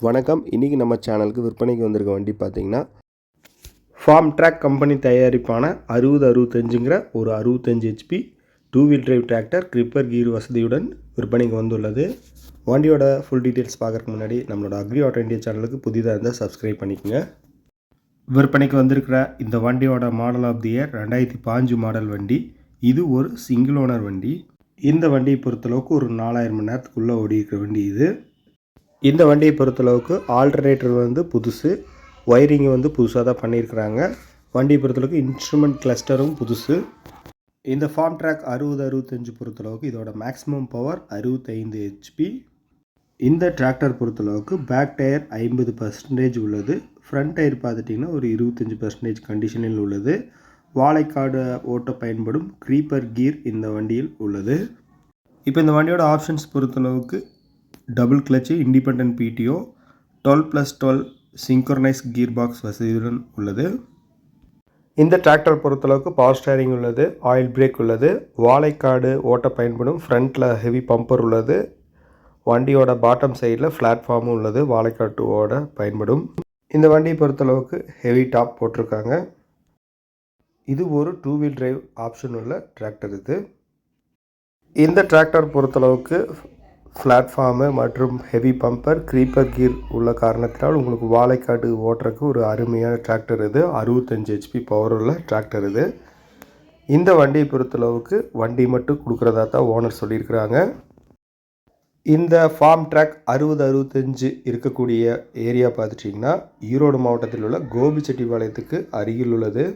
வணக்கம். இன்றைக்கி நம்ம சேனலுக்கு விற்பனைக்கு வந்திருக்க வண்டி பார்த்திங்கன்னா ஃபார்ம்ட்ராக் கம்பெனி தயாரிப்பான 6065ங்கிற ஒரு 65 HP 2 wheel drive tractor gripper gear வசதியுடன் விற்பனைக்கு வந்துள்ளது. வண்டியோட ஃபுல் டீட்டெயில்ஸ் பார்க்குறதுக்கு முன்னாடி நம்மளோட அக்ரி ஆட்டோ இந்தியா சேனலுக்கு புதிதாக இருந்தால் சப்ஸ்கிரைப் பண்ணிக்கோங்க. விற்பனைக்கு வந்திருக்கிற இந்த வண்டியோட model of the year 2005 model வண்டி. இது ஒரு சிங்கிள் ஓனர் வண்டி. இந்த வண்டியை பொறுத்தளவுக்கு ஒரு 4000 மணி நேரத்துக்குள்ளே ஓடி இருக்கிற வண்டி இது. இந்த வண்டியை பொறுத்தளவுக்கு ஆல்டர்னேட்டர் புதுசு, ஒயரிங் புதுசாக தான் பண்ணியிருக்கிறாங்க. வண்டியை பொறுத்தளவுக்கு இன்ஸ்ட்ருமெண்ட் கிளஸ்டரும் புதுசு. இந்த ஃபார்ம்ட்ராக் 6065 பொறுத்தளவுக்கு இதோட மேக்ஸிமம் பவர் 65 HP. இந்த டிராக்டர் பொறுத்தளவுக்கு பேக் டயர் 50% உள்ளது. ஃப்ரண்ட் டயர் பார்த்துட்டிங்கன்னா ஒரு 25% கண்டிஷனில் உள்ளது. வாழைக்காடு ஓட்ட பயன்படும் கிரீப்பர் கீர் இந்த வண்டியில் உள்ளது. இப்போ இந்த வண்டியோட ஆப்ஷன்ஸ் பொறுத்தளவுக்கு double clutch, independent PTO, 12+12 synchronize gear box வசதியுடன் உள்ளது. இந்த டிராக்டர் பொறுத்தளவுக்கு பவர் ஸ்டேரிங் உள்ளது, ஆயில் பிரேக் உள்ளது, வாழைக்காடு ஓட்ட பயன்படும் ஃப்ரண்ட்டில் ஹெவி பம்பர் உள்ளது. வண்டியோட பாட்டம் சைடில் ஃப்ளாட்ஃபார்மும் உள்ளது, வாழைக்காட்டு ஓட பயன்படும். இந்த வண்டியை பொறுத்தளவுக்கு ஹெவி டாப் போட்டிருக்காங்க. இது ஒரு 2 வீல் டிரைவ் ஆப்ஷன் உள்ள டிராக்டர் இது. இந்த டிராக்டர் பொறுத்தளவுக்கு பிளாட்ஃபார்மு மற்றும் ஹெவி பம்பர், கிரீப்பர் கீர் உள்ள காரணத்தினால் உங்களுக்கு வாழைக்காடு ஓட்டுறதுக்கு ஒரு அருமையான டிராக்டர் இது. 65 HP பவர் உள்ள டிராக்டர் இது. இந்த வண்டியை பொறுத்தளவுக்கு வண்டி மட்டும் கொடுக்குறதா தான் ஓனர் சொல்லியிருக்கிறாங்க. இந்த ஃபார்ம்ட்ராக் 6065 இருக்கக்கூடிய ஏரியா பார்த்துட்டிங்கன்னா ஈரோடு மாவட்டத்தில் உள்ள கோபிச்செட்டிப்பாளையத்துக்கு அருகில் உள்ளது.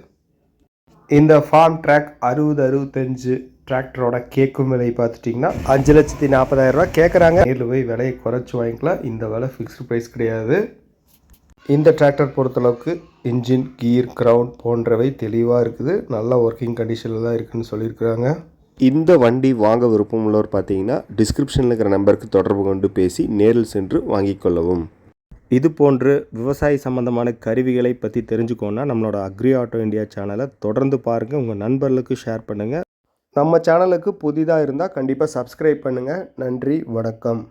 இந்த ஃபார்ம்ட்ராக் 6065 டிராக்டரோட கேட்கும் விலை பார்த்துட்டிங்கன்னா 5,40,000 ரூபா கேட்குறாங்க. நேரில் போய் விலையை குறைச்சி வாங்கிக்கலாம். இந்த விலை ஃபிக்ஸ்டு ப்ரைஸ் கிடையாது. இந்த டிராக்டர் பொறுத்தளவுக்கு இன்ஜின், கீர், கிரவுண்ட் போன்றவை தெளிவாக இருக்குது. நல்ல ஒர்க்கிங் கண்டிஷனில் தான் இருக்குதுன்னு சொல்லியிருக்கிறாங்க. இந்த வண்டி வாங்க விருப்பம் உள்ளவர் பார்த்தீங்கன்னா டிஸ்கிரிப்ஷனில் இருக்கிற நம்பருக்கு தொடர்பு கொண்டு பேசி நேரில் சென்று வாங்கிக் கொள்ளவும். இது போன்று விவசாய சம்பந்தமான கருவிகளை பற்றி தெரிஞ்சுக்கோன்னா நம்மளோட அக்ரி ஆட்டோ இந்தியா சேனலை தொடர்ந்து பாருங்கள். உங்கள் நண்பர்களுக்கு ஷேர் பண்ணுங்கள். நம்ம சேனலுக்கு புதிதாக இருந்தால் கண்டிப்பாக சப்ஸ்கிரைப் பண்ணுங்கள். நன்றி, வணக்கம்.